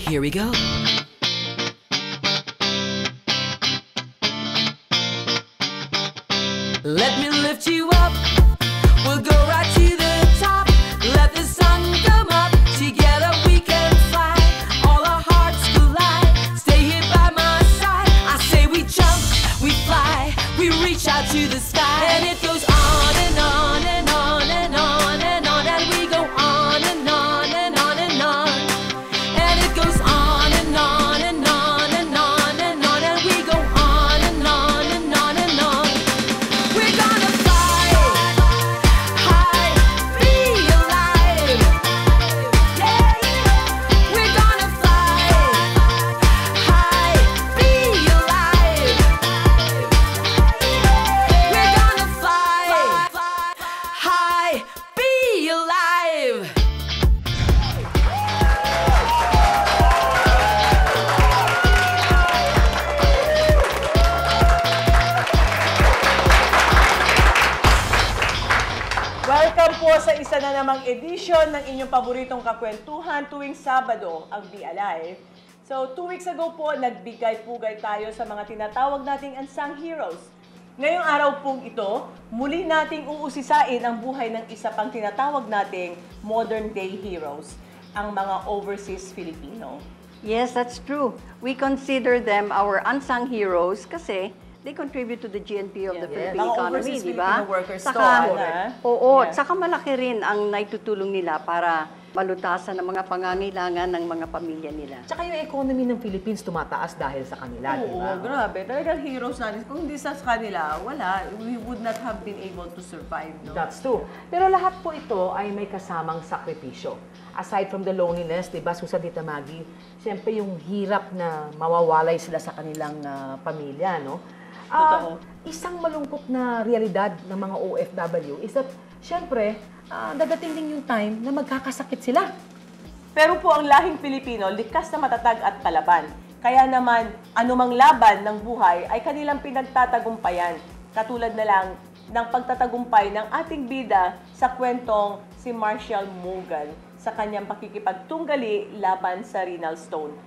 Here we go. Let me lift you up. We'll go right to the top. Let the sun come up. Together we can fly. All our hearts collide. Stay here by my side. I say we jump, we fly, we reach out to the sky. And it goes on and on and on and on and on. And we go on and on and on and on. And it goes on and on and on and on and on. And we go on and on and on and on. We're gonna fly high, be alive. Yeah, we're gonna fly high, be alive. We're gonna fly high, be alive. Welcome po sa isa na namang edisyon ng inyong paboritong kakwentuhan tuwing Sabado, ang Be Alive. So, 2 weeks ago po, nagbigay-pugay tayo sa mga tinatawag nating unsung heroes. Ngayong araw pong ito, muli nating uusisain ang buhay ng isa pang tinatawag nating modern-day heroes, ang mga overseas Filipino. Yes, that's true. We consider them our unsung heroes kasi they contribute to the GNP of the Philippine Mga economy, overseas di ba? Filipino workers to, Saka, Ana. oo, Yeah. saka malaki rin ang naitutulong nila para malutasan ng mga pangangailangan ng mga pamilya nila. Tsaka yung economy ng Philippines tumataas dahil sa kanila, di ba? Oo, grabe. Talagang heroes natin. Kung hindi sa kanila, wala. We would not have been able to survive, no? That's true. Pero lahat po ito ay may kasamang sakripisyo. Aside from the loneliness, di ba, Susan, Tita Maggie, siyempre yung hirap na mawawalay sila sa kanilang pamilya, no? Totoo. Isang malungkot na realidad ng mga OFW is that, siyempre, dadating din yung time na magkakasakit sila. Pero po ang lahing Pilipino, likas na matatag at palaban. Kaya naman, anumang laban ng buhay ay kanilang pinagtatagumpayan. Katulad na lang ng pagtatagumpay ng ating bida sa kwentong si Marshall Mogan sa kanyang pakikipagtunggali laban sa renal stone.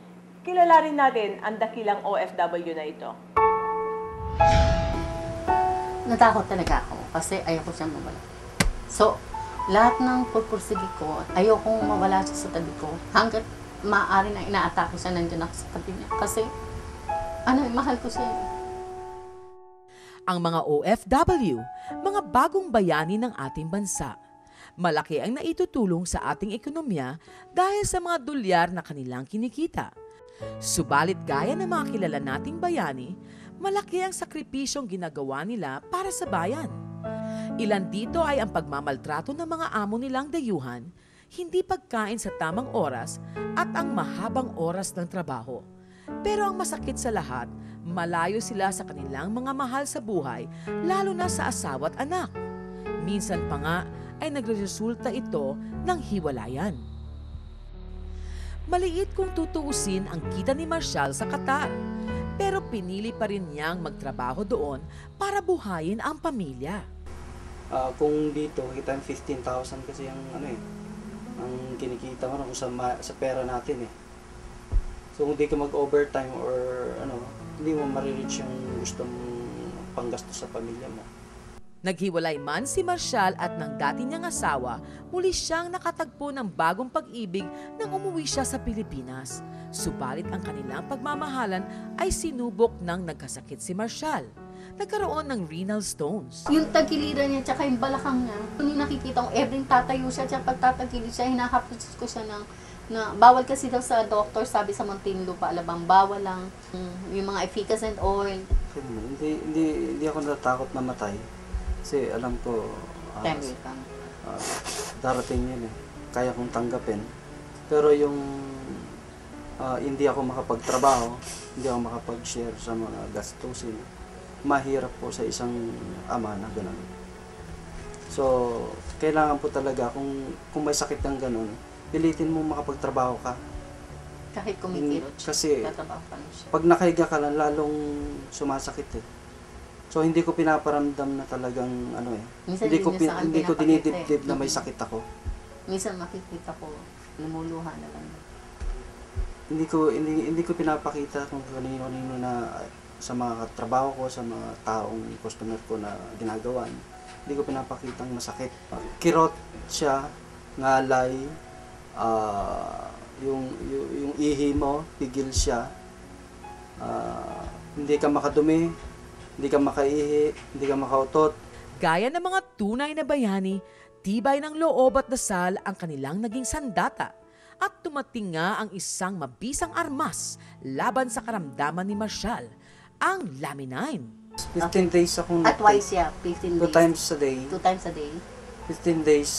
Kilala rin natin ang dakilang OFW na ito. Natakot talaga ako kasi ayoko siyang mawala. So, lahat ng purpursige ko, ayokong mawala siya sa tabi ko. Hanggat maaari na inaatake siya, nandiyan ako sa tabi niya. Kasi, mahal ko siya. Ang mga OFW, mga bagong bayani ng ating bansa. Malaki ang naitutulong sa ating ekonomiya dahil sa mga dolyar na kanilang kinikita. Subalit gaya ng mga kilala nating bayani, malaki ang sakripisyong ginagawa nila para sa bayan. Ilan dito ay ang pagmamaltrato ng mga amo nilang dayuhan, hindi pagkain sa tamang oras at ang mahabang oras ng trabaho. Pero ang masakit sa lahat, malayo sila sa kanilang mga mahal sa buhay, lalo na sa asawa at anak. Minsan pa nga ay nagresulta ito ng hiwalayan. Maliit kung tutuusin ang kita ni Marshall sa Qatar, pero pinili pa rin niyang magtrabaho doon para buhayin ang pamilya. Kung dito, kita 15,000 kasi ang ang kinikita mo sa pera natin eh. So kung di ka mag-overtime or hindi mo ma-reach yung gusto mong panggastos sa pamilya mo. Naghiwalay man si Marshall at ng dati niyang asawa, muli siyang nakatagpo ng bagong pag-ibig nang umuwi siya sa Pilipinas. Subalit ang kanilang pagmamahalan ay sinubok nang nagkasakit si Marshall. Nagkaroon ng renal stones. Yung tagiliran niya, tsaka yung balakang niya, kung nakikita ko, every tatayo siya, tsaka pag tatagilid siya, hinahapos ko siya na bawal kasi daw sa doctor, sabi sa Muntinlupa, Alabang, bawal lang yung mga efficacy and oil. Hindi ako natatakot na matay. Kasi alam ko, darating yun eh. Kaya kong tanggapin. Pero yung hindi ako makapagtrabaho, hindi ako makapag-share sa mga gastusin, mahirap po sa isang ama na gano'n. So, kailangan po talaga, kung may sakit ng gano'n, pilitin mo makapagtrabaho ka. Kahit kumikirot siya, Kasi, tatabaho pa na siya. pag nakahiga ka lang, lalong sumasakit eh. So, hindi ko pinaparamdam na talagang Minsan hindi ko sa akin hindi ko pinapakita dinidibdib eh. na may sakit ako. Minsan makikita ko, lumuluha na lang. hindi ko pinapakita kung kanino-kanino na sa mga trabaho ko, sa mga taong customer ko na ginagawa. Hindi ko pinapakitang masakit. Kirot siya, ngalay, yung ihi mo, pigil siya. Hindi ka makadumi, hindi ka makaihi, hindi ka makautot. Gaya ng mga tunay na bayani, tibay ng loob at dasal ang kanilang naging sandata. At tumating nga ang isang mabisang armas laban sa karamdaman ni Marshall, ang Laminine. 15 days akong At twice, yeah. 15 days. 2 times a day. 2 times a day. 15 days.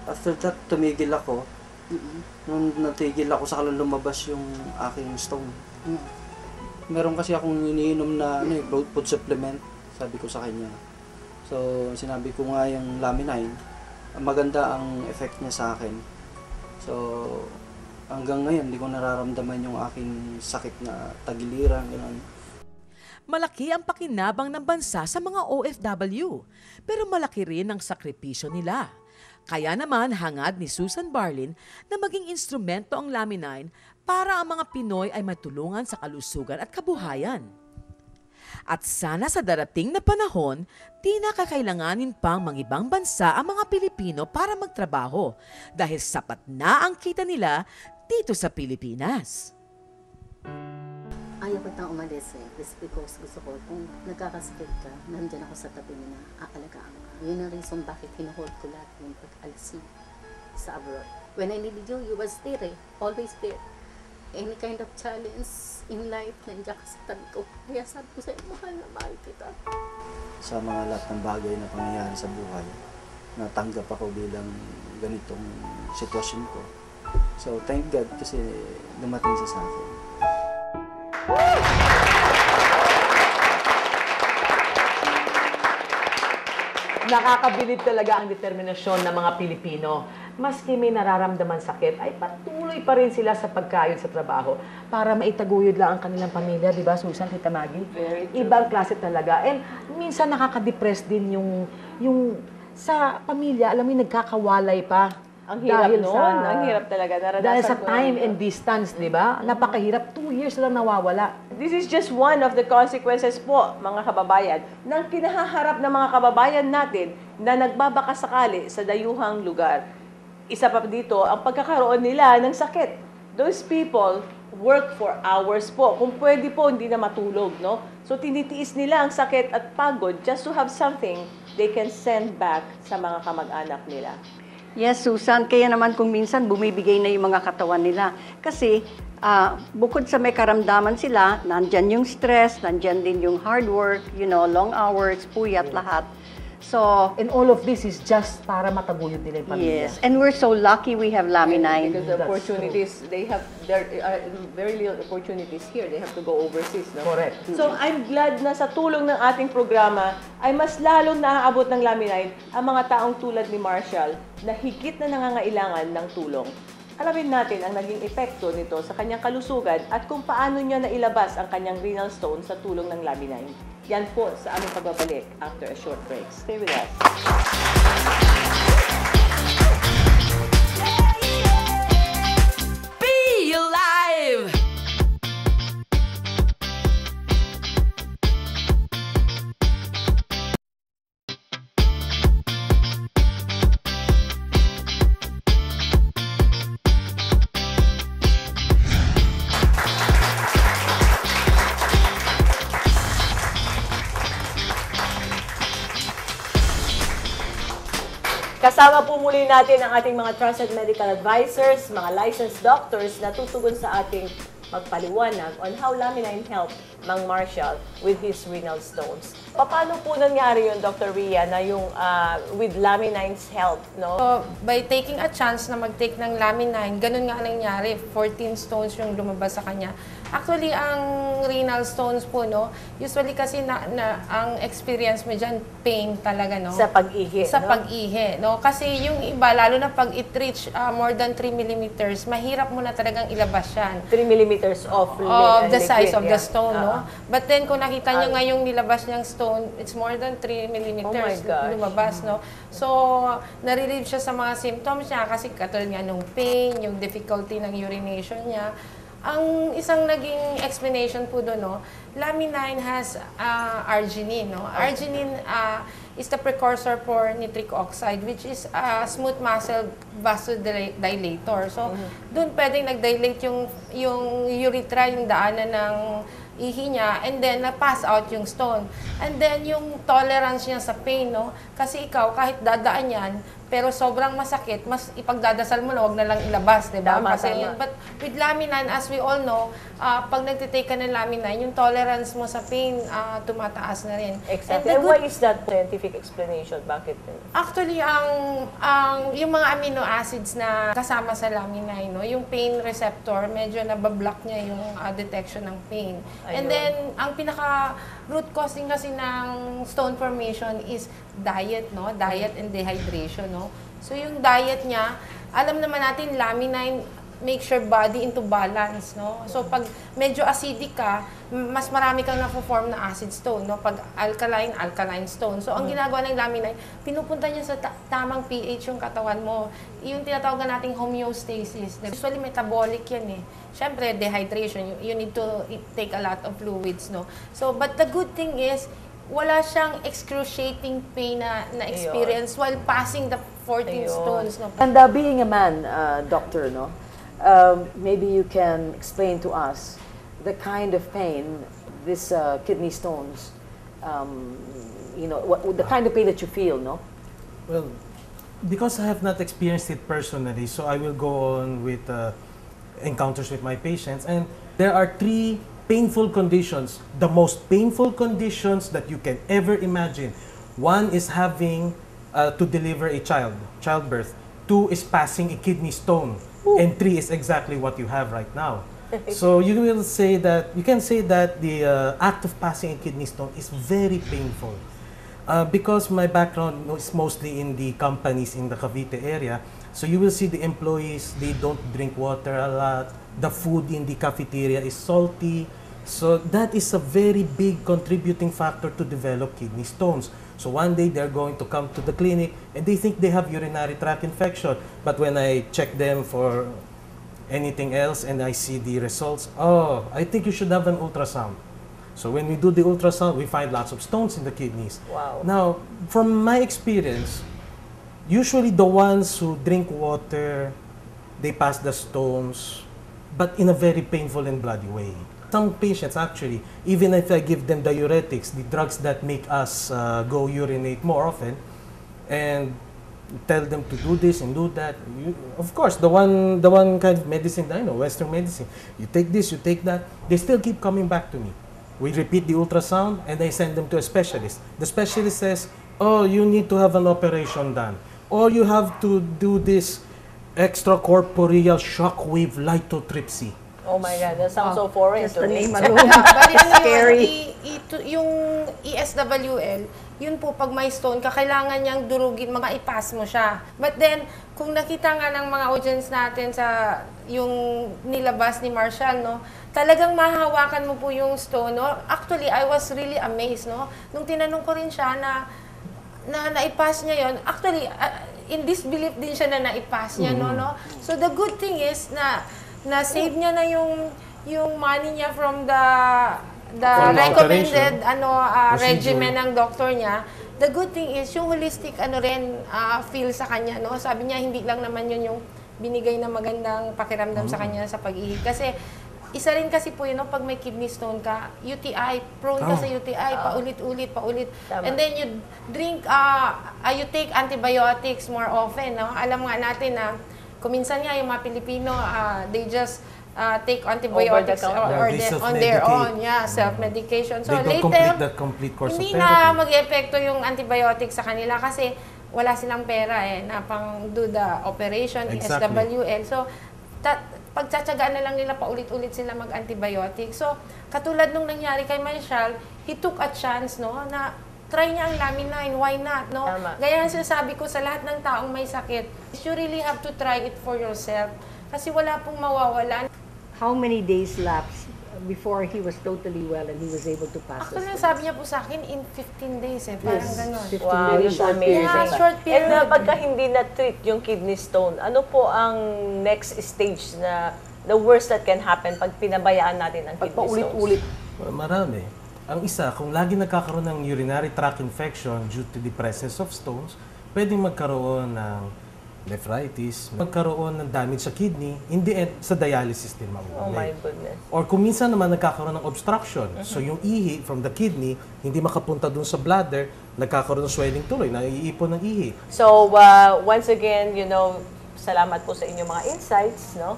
After that, tumigil ako. Nung natigil ako, saka lang lumabas yung aking stone. Meron kasi akong iniinom na food supplement, sabi ko sa kanya. So, sinabi ko nga yung Laminine, maganda ang effect niya sa akin. So, hanggang ngayon, hindi ko nararamdaman yung aking sakit na tagiliran, gano'n. Malaki ang pakinabang ng bansa sa mga OFW, pero malaki rin ang sakripisyo nila. Kaya naman hangad ni Susan Barlin na maging instrumento ang Laminine para ang mga Pinoy ay matulungan sa kalusugan at kabuhayan. At sana sa darating na panahon, di na kakailanganin pang mangibang bansa ang mga Pilipino para magtrabaho dahil sapat na ang kita nila dito sa Pilipinas. Ayaw ko nang umalis It's because gusto ko, kung nagkakasakit ka, nandyan ako sa tabi mo na aalagaan ka. Yun ang reason bakit hinuhold ko lahat yung pag-alis sa abroad. When I needed you, you was there always there. Any kind of challenge in life, nandiyan ka sa tabi ko. Kaya sabi ko sa'yo, mahal na mahal kita. Sa mga lahat ng bagay na pangyayari sa buhay, natanggap ako bilang ganitong sitwasyon ko. So, thank God kasi dumating siya sa akin. Nakakabilib talaga ang determinasyon ng mga Pilipino. Maski may nararamdaman sakit, ay patuloy pa rin sila sa pagkayod sa trabaho para maitaguyod lang ang kanilang pamilya, di ba, Susan, Tita Maggie? Very true. Ibang klase talaga. And minsan nakaka-depress din yung sa pamilya, alam mo, nagkakawalay pa. Ang hirap Dahil noon. Ang hirap talaga. Naranasan Dahil sa ko time yun. and distance, di ba? Napakahirap. 2 years lang nawawala. This is just one of the consequences po, mga kababayan, ng kinahaharap ng mga kababayan natin na nagbabakasakali sa dayuhang lugar. Isa pa dito, ang pagkakaroon nila ng sakit. Those people work for hours po. Kung pwede po, hindi na matulog, no? So, tinitiis nila ang sakit at pagod just to have something they can send back sa mga kamag-anak nila. Yes, Susan. Kaya naman kung minsan bumibigay na yung mga katawan nila. Kasi bukod sa may karamdaman sila, nandyan yung stress, nandyan din yung hard work, long hours, puyat, lahat. So, And all of this is just para mataguyod nila yung pamilya. yes. And we're so lucky we have Laminine. Because the That's opportunities, there are very little opportunities here. They have to go overseas, no? Correct. So, I'm glad na sa tulong ng ating programa ay mas lalong naaabot ng Laminine ang mga taong tulad ni Marshall na higit na nangangailangan ng tulong. Alamin natin ang naging epekto nito sa kanyang kalusugan at kung paano niya nailabas ang kanyang renal stone sa tulong ng Laminine. Yan po sa aming pagbabalik after a short break. Stay with us. Be alive! Kasama po muli natin ang ating mga trusted medical advisors, mga licensed doctors na tutugon sa ating magpaliwanag on how Laminine helped Mang Marshall with his renal stones. Paano po nangyari yun, Dr. Rhea, na yung with Laminine's help, no? So, by taking a chance na mag-take ng Laminine, ganun nga nangyari. 14 stones yung lumabas sa kanya. Actually, ang renal stones po, no, usually kasi ang experience mo dyan, pain talaga, no? Sa pag-ihi, Sa no? pag-ihi, no? Kasi yung iba, lalo na pag it reach more than 3 millimeters, mahirap mo na talagang ilabas yan. 3 millimeters of The size liquid, of the yeah. stone, no? But then, kung nakita nyo nga yung nilabas niyang stone, it's more than 3 millimeters Oh my gosh. lumabas, no? So, nare-relieve siya sa mga symptoms niya kasi katulad nga nung pain, yung difficulty ng urination niya. ang isang naging explanation po doon, no, Laminin has arginine, no? Arginine is the precursor for nitric oxide, which is a smooth muscle vasodilator. So, doon pwedeng nag-dilate yung urethra, yung daanan ng ihi niya, and then na-pass out yung stone. And then yung tolerance niya sa pain, no? Kasi ikaw, kahit dadaan yan, pero sobrang masakit, mas ipagdadasal mo na, wag na lang ilabas, di ba? Tama, Kasi tama. yun. But with Laminin, as we all know, pag nagtitake ka ng Laminin, yung tolerance mo sa pain, tumataas na rin. Exactly. And And the why good- is that scientific explanation? Bakit? Actually, yung mga amino acids na kasama sa Laminin, no, yung pain receptor, medyo nabablock niya yung detection ng pain. And Ayun. then, ang pinaka root cause din kasi ng stone formation is diet, no? Diet and dehydration, no? So, yung diet niya, alam naman natin, Laminin makes your body into balance, no? So, pag medyo acidic ka, mas marami kang na-form na acid stone, no? Pag alkaline, alkaline stone. So, ang ginagawa ng Laminin, pinupunta niya sa tamang pH yung katawan mo. Yung tinatawag nating homeostasis. Usually, metabolic yan eh. Siyempre, dehydration. You need to take a lot of fluids, no? So, but the good thing is, wala siyang excruciating pain na experience while passing the 14 Ayun. stones, no? And being a man, doctor, no, maybe you can explain to us the kind of pain this kidney stones, the kind of pain that you feel, no? Well, because I have not experienced it personally, so I will go on with encounters with my patients. And there are 3 painful conditions, the most painful conditions that you can ever imagine. 1 is having to deliver a child, childbirth. 2 is passing a kidney stone. And 3 is exactly what you have right now. So you can say that the act of passing a kidney stone is very painful. Because my background is mostly in the companies in the Cavite area, so you will see the employees, they don't drink water a lot, the food in the cafeteria is salty, so that is a very big contributing factor to develop kidney stones. So one day they're going to come to the clinic and they think they have urinary tract infection, but when I check them for anything else and I see the results, oh, I think you should have an ultrasound. So when we do the ultrasound, we find lots of stones in the kidneys. Wow. Now, from my experience, usually the ones who drink water, they pass the stones, but in a very painful and bloody way. Some patients actually, even if I give them diuretics, the drugs that make us go urinate more often, and tell them to do this and do that. Of course, the one kind of medicine that I know, Western medicine, you take this, you take that, they still keep coming back to me. We repeat the ultrasound and I send them to a specialist. The specialist says, oh, you need to have an operation done. Or you have to do this extracorporeal shockwave lithotripsy. Oh my God, that sounds so foreign Just to the me. name alone. Bali, ano Scary. yung ESWL, yun po, pag may stone ka, kailangan niyang durugin, mga ipas mo siya. But then, kung nakita nga ng mga audience natin sa yung nilabas ni Marshall, no, talagang mahahawakan mo po yung stone, no? Actually, I was really amazed, no? Nung tinanong ko rin siya na naipas niya yon, actually, in disbelief din siya na naipas niya, no? So, the good thing is na save niya na yung money niya from the From the recommended operation. regimen ng doctor niya. The good thing is yung holistic feel sa kanya, no? Sabi niya hindi lang naman yun yung binigay na magandang pakiramdam sa kanya sa pag-ihig kasi isa rin kasi po yun, no, pag may kidney stone ka, UTI, prone ka sa UTI, paulit. Tama. And then you drink, you take antibiotics more often, no? Alam nga natin na kuminsan nga yung mga Pilipino, they just take antibiotics Over-the-counter. or They on their self-medicate. own, self-medication. So They don't later, complete that complete course hindi of na therapy. mag-epekto yung antibiotics sa kanila kasi wala silang pera na pang do the operation, Exactly. SWL. So, pagtsatsagaan na lang nila paulit-ulit sila mag-antibiotics. So, katulad nung nangyari kay Marshall, he took a chance, no, na try niya ang Laminin, why not, no? Tama. Gaya ang sinasabi ko sa lahat ng taong may sakit, you really have to try it for yourself. Kasi wala pong mawawala. How many days lapsed before he was totally well and he was able to pass Actually, this? sabi niya po sa akin, in 15 days parang ganon. 15 Wow, very yun short amazing. period. Yeah, short period. And pagka hindi na-treat yung kidney stone, ano po ang next stage na the worst that can happen pag pinabayaan natin ang Pag kidney stones? paulit-ulit. Marami. Ang isa, kung lagi nagkakaroon ng urinary tract infection due to the presence of stones, pwedeng magkaroon ng nephritis, magkaroon ng damage sa kidney, in the end, sa dialysis din Oh my mauulay. goodness. Or kung minsan naman nagkakaroon ng obstruction, so yung ihi from the kidney, hindi makapunta dun sa bladder, nagkakaroon ng swelling tuloy, naiipon ng ihi. So, once again, salamat po sa inyong mga insights, no?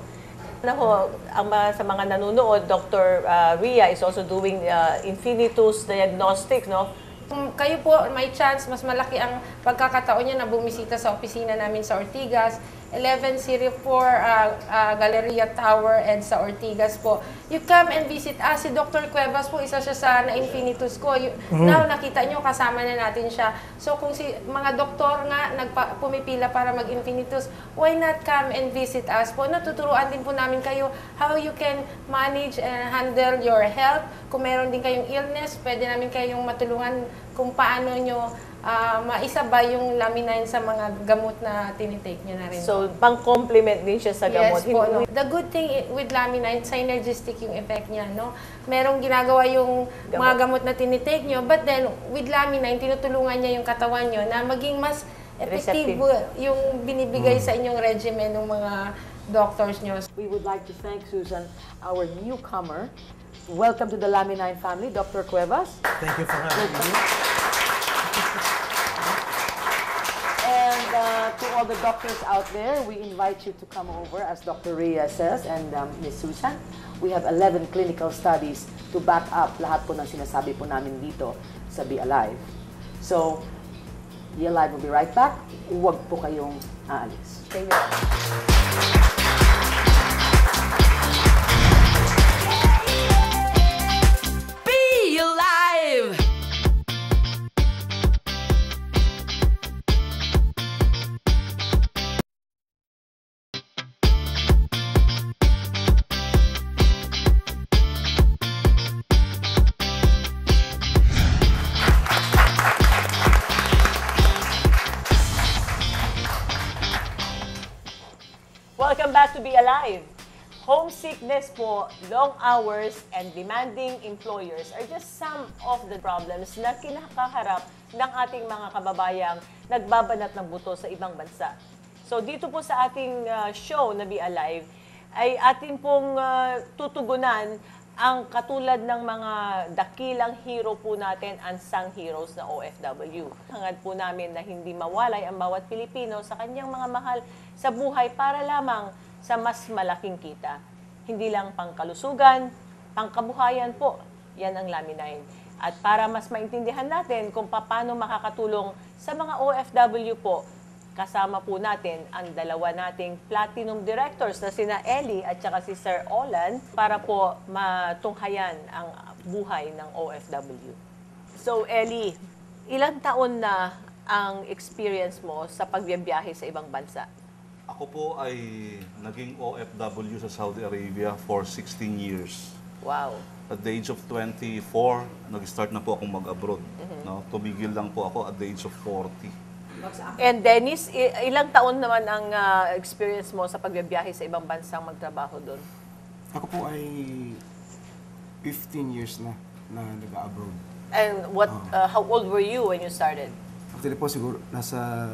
Sa mga nanonood, Dr. Rhea is also doing Infinitus diagnostics, no? Kung kayo po may chance, mas malaki ang pagkakataon niya na bumisita sa opisina namin sa Ortigas, 1104 Galleria Tower and sa Ortigas po. You come and visit us. Si Dr. Cuevas po, isa siya sa na-infinitus ko. Now, nakita nyo, kasama na natin siya. So, kung si mga doktor nga pumipila para mag-infinitus, why not come and visit us po? Natuturuan din po namin kayo how you can manage and handle your health. Kung meron din kayong illness, pwede namin kayong matulungan kung paano nyo maisabay yung Laminin sa mga gamot na tinitake nyo na rin. So, pang-complement din siya sa gamot. Yes po, no? The good thing with Laminin, synergistic yung effect niya, no? Merong ginagawa yung mga gamot na tinitake nyo, but then, with Laminin, tinutulungan niya yung katawan nyo na maging mas epektibo yung binibigay sa inyong regimen ng mga doctors nyo. We would like to thank Susan, our newcomer. Welcome to the Laminin family, Dr. Cuevas. Thank you for having me. And to all the doctors out there, we invite you to come over, as Dr. Rhea says, and Ms. Susan. We have 11 clinical studies to back up lahat po ng sinasabi po namin dito sa Be Alive. So, Be Alive will be right back. Huwag po kayong aalis. Stay with us. Be alive! Welcome back to Be Alive. Homesickness po, long hours, and demanding employers are just some of the problems na kinakaharap ng ating mga kababayang nagbabanat ng buto sa ibang bansa. So dito po sa ating show na Be Alive, ay atin pong tutugunan ang katulad ng mga dakilang hero po natin, unsung heroes na OFW. Hangad po namin na hindi mawalay ang bawat Pilipino sa kanyang mga mahal sa buhay para lamang sa mas malaking kita. Hindi lang pangkalusugan, pangkabuhayan po. Yan ang Laminin. At para mas maintindihan natin kung paano makakatulong sa mga OFW po, kasama po natin ang dalawa nating Platinum Directors na sina Ellie at saka si Sir Olan para po matunghayan ang buhay ng OFW. So Ellie, ilang taon na ang experience mo sa pagbiyahe sa ibang bansa? Ako po ay naging OFW sa Saudi Arabia for 16 years. Wow. At the age of 24, nag-start na po akong mag-abroad. No? Tumigil lang po ako at the age of 40. And Dennis, ilang taon naman ang experience mo sa pagbiyahe sa ibang bansang magtrabaho doon? Ako po ay 15 years na nag-abroad. And how old were you when you started? Actually po siguro nasa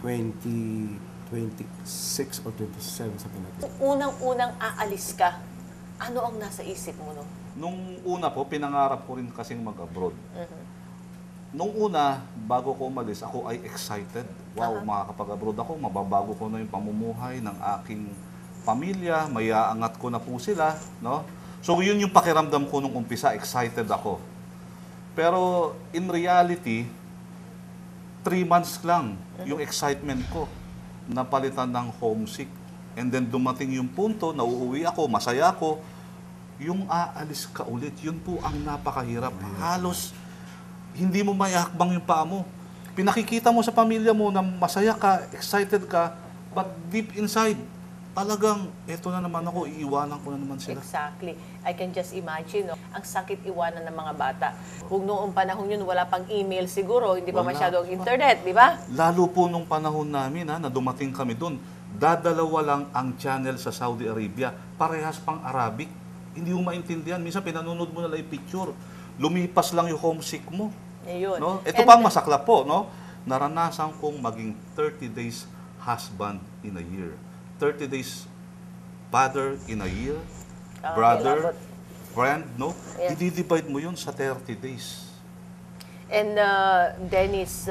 26 or 27, something like that. Unang-unang aalis ka, ano ang nasa isip mo no? Nung una po, pinangarap ko rin kasing mag-abroad. Nung una, bago ko umalis, ako ay excited. Wow, makakapag-abroad ako, mababago ko na yung pamumuhay ng aking pamilya, mayaangat ko na po sila, no? So yun yung pakiramdam ko nung umpisa, excited ako. Pero in reality, 3 months lang yung excitement ko, napalitan ng homesick. And then dumating yung punto, nauuwi ako, masaya ako, yung aalis ka ulit, yun po ang napakahirap. Halos hindi mo mayakbang yung paa mo. Pinakikita mo sa pamilya mo na masaya ka, excited ka, but deep inside, talagang, eto na naman ako, iiwanan ko na naman sila. Exactly. I can just imagine, no? Ang sakit iwanan ng mga bata. Kung noong panahon yun, wala pang email siguro, hindi pa Wala. masyadong internet, di ba? Lalo po nung panahon namin, na dumating kami doon, dadalawa lang ang channel sa Saudi Arabia. Parehas pang Arabic. Hindi mo maintindihan. Minsan pinanonood mo na lang yung picture. Lumipas lang yung homesick mo. Ayun. No? Ito pa ang masaklap po, no? Naranasan kong maging 30 days husband in a year. 30 days father in a year. Brother, friend, no? Yeah. I-divide mo yun sa 30 days. And Dennis,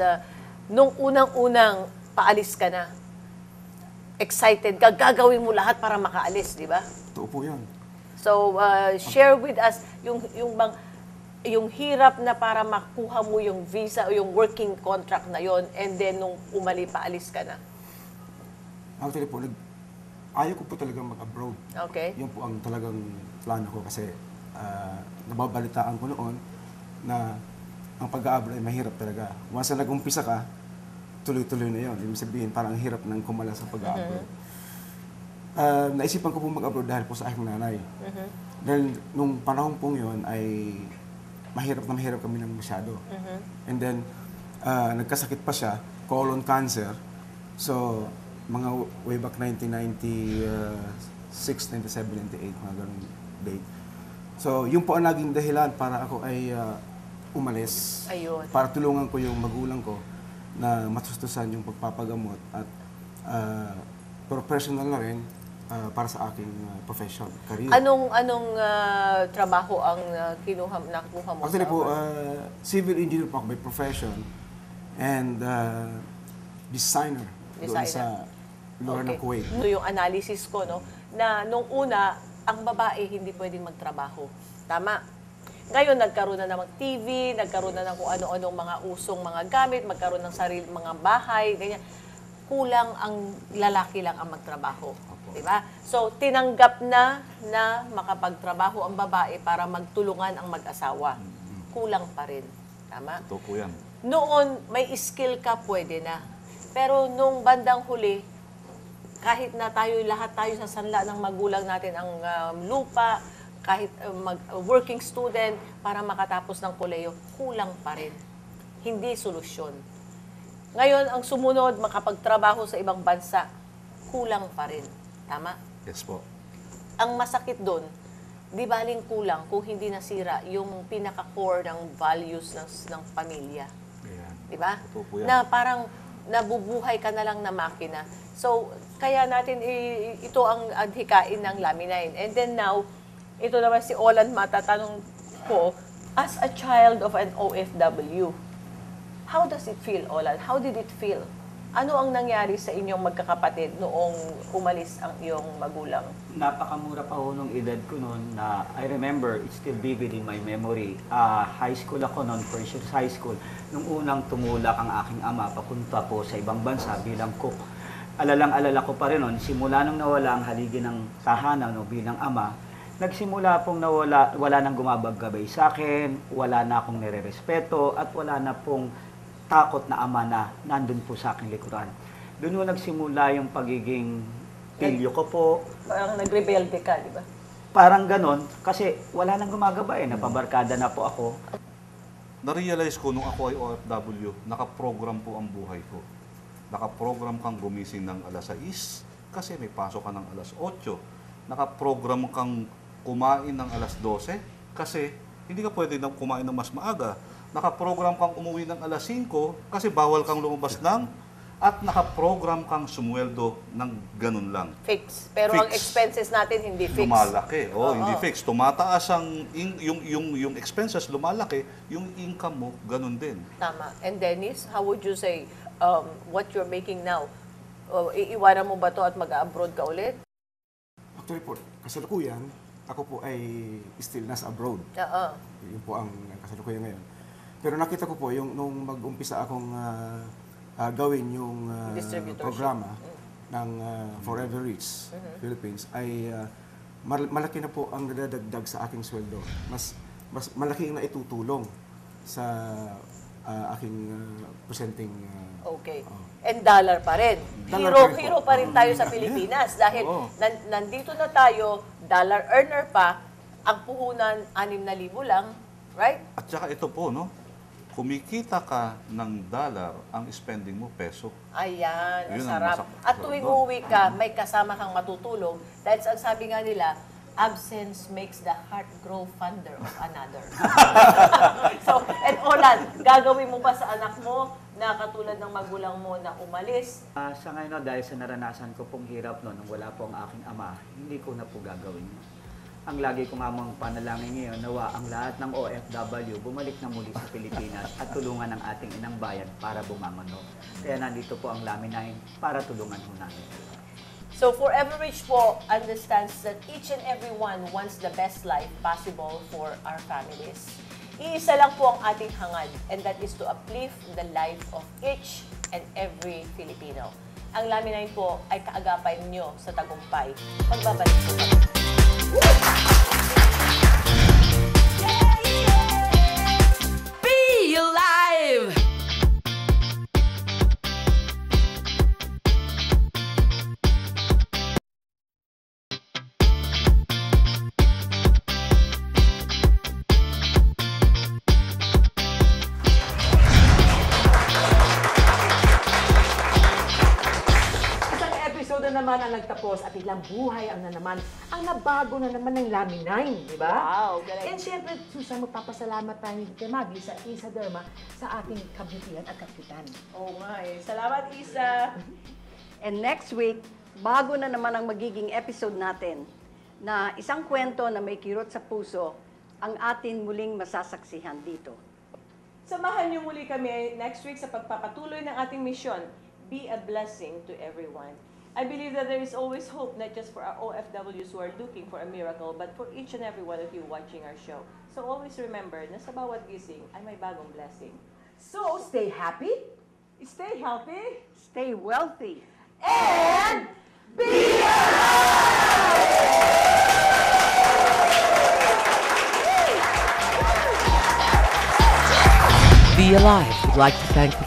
nung unang-unang paalis ka na, excited ka, gagawin mo lahat para makaalis, di ba? Totoo po yan. So, share with us yung hirap na para makuha mo yung visa o yung working contract na yon, and then nung paalis ka na. Actually po, ayaw ko po talaga mag-abroad. Okay. Yun po ang talagang plano ko kasi nababalitaan ko noon na ang pag-abroad ay mahirap talaga. Once na nag-umpisa ka, tuloy-tuloy na yun. Ibig sabihin, parang ang hirap ng kumala sa pag-abroad. Naisipan ko po mag-abroad dahil po sa aking nanay. Dahil nung panahon pong yun ay mahirap kami ng masyado. And then, nagkasakit pa siya, colon cancer. So, mga way back 1996, 97, 98, mga ganun date. So, yun po ang naging dahilan para ako ay umalis. Ayun. Para tulungan ko yung magulang ko na matustusan yung pagpapagamot at professional na rin para sa aking profession, career. Anong trabaho ang nakuha mo? Actually po, civil engineer po ako by profession and designer doon sa lugar ng Kuwait. No, yung analysis ko, no, na nung una, ang babae hindi pwedeng magtrabaho. Tama. Ngayon, nagkaroon na ng TV, nagkaroon na ng kung ano-anong mga usong mga gamit, magkaroon ng sarili mga bahay, ganyan. Kulang ang lalaki lang ang magtrabaho. Diba? So, tinanggap na makapagtrabaho ang babae para magtulungan ang mag-asawa. Kulang pa rin. Tama? Ito po yan. Noon, may skill ka, pwede na. Pero nung bandang huli, kahit na lahat tayo sa sanla ng magulang natin ang lupa, kahit working student para makatapos ng koleyo, kulang pa rin. Hindi solusyon. Ngayon, ang sumunod, makapagtrabaho sa ibang bansa, kulang pa rin. Tama? Yes po. Ang masakit doon, di baling kulang kung hindi nasira yung pinaka-core ng values ng pamilya. Ayan. Di ba? Ito po yan. Na parang nabubuhay ka na lang na makina. So, kaya natin ito ang adhikain ng Laminine. And then now, ito naman si Olan matatanong ko, as a child of an OFW, how does it feel, Olan? How did it feel? Ano ang nangyari sa inyong magkakapatid noong umalis ang iyong magulang? Napakamura pa ho nung edad ko noon na I remember, it's still vivid in my memory. High school ako noon, first year high school. Nung unang tumulak ang aking ama papunta po sa ibang bansa bilang cook. Alalang-alala ko pa rin noon, simula nung nawala ang haligi ng tahanan no, bilang ama, nagsimula pong wala nang gumabagabay sa akin, wala na akong nire-respeto, at wala na pong takot na ama na nandun po sa aking likuran. Doon po nagsimula yung pagiging pilyo ko po. Parang nagrebelde ka, di ba? Parang ganon, kasi wala nang gumagabay, napabarkada na po ako. Na-realize ko nung ako ay OFW, nakaprogram po ang buhay ko. Nakaprogram kang gumising ng alas 6 kasi may pasok ka ng alas 8. Nakaprogram kang kumain ng alas 12 kasi hindi ka pwede nang kumain ng mas maaga. Nakaprogram kang umuwi ng alas 5 kasi bawal kang lumabas ng, at nakaprogram kang sumweldo ng ganun lang. Fix. Pero Fix. ang expenses natin hindi fix. Lumalaki. Oo. Hindi fix. Tumataas ang yung expenses, lumalaki, yung income mo ganun din. Tama. And Dennis, how would you say what you're making now? Iiwanan mo ba to at mag-abroad ka ulit? Actually po, kasalukuyan, ako po ay still nasa abroad. Oo. Yun po ang kasalukuyan ngayon. Pero nakita ko po, yung nung mag-umpisa akong gawin yung programa ng Forever Rich Philippines, ay malaki na po ang nadadagdag sa aking sweldo. Mas malaki ang naitutulong sa aking presenting. Okay. And dollar pa rin. Hero pa rin tayo sa Pilipinas dahil nandito na tayo, dollar earner pa, ang puhunan 6,000 lang, right? At saka ito po, no? kumikita ka ng dollar, ang spending mo peso. Ayan, ang Yun ang sarap. masarap At tuwing doon. uuwi ka, may kasama kang matutulog. Dahil ang sabi nga nila, absence makes the heart grow fonder of another. So, and Olan, gagawin mo ba sa anak mo na katulad ng magulang mo na umalis? Sa ngayon, dahil sa naranasan ko pong hirap nung wala po ang aking ama, hindi ko na po gagawin yun. Ang lagi ko nga mga panalangin ngayon, nawa ang lahat ng OFW bumalik na muli sa Pilipinas at tulungan ang ating inang bayan para bumamanok. Kaya nandito po ang Laminain para tulungan ho namin. So, Forever Rich po understands that each and every one wants the best life possible for our families. Iisa lang po ang ating hangad, and that is to uplift the life of each and every Filipino. Ang Laminain po ay kaagapay nyo sa tagumpay. Pagbabalik po kami. Be alive! Isang episode na naman ang nagtapos at ilang buhay ang nabago na naman ng Laminain, di ba? Wow, galing. And syempre, Susan, magpapasalamat tayo kay Maggie sa Isa Derma sa ating kabutihan at kapitan. Oo nga eh. Salamat, Isa. And next week, bago na naman ang magiging episode natin na isang kwento na may kirot sa puso ang atin muling masasaksihan dito. Samahan niyo muli kami next week sa pagpapatuloy ng ating misyon. Be a blessing to everyone. I believe that there is always hope, not just for our OFWs who are looking for a miracle, but for each and every one of you watching our show. So always remember na sa bawat gising ay may bagong blessing. So, stay happy, Stay healthy, Stay wealthy. and Be Alive would like to thank the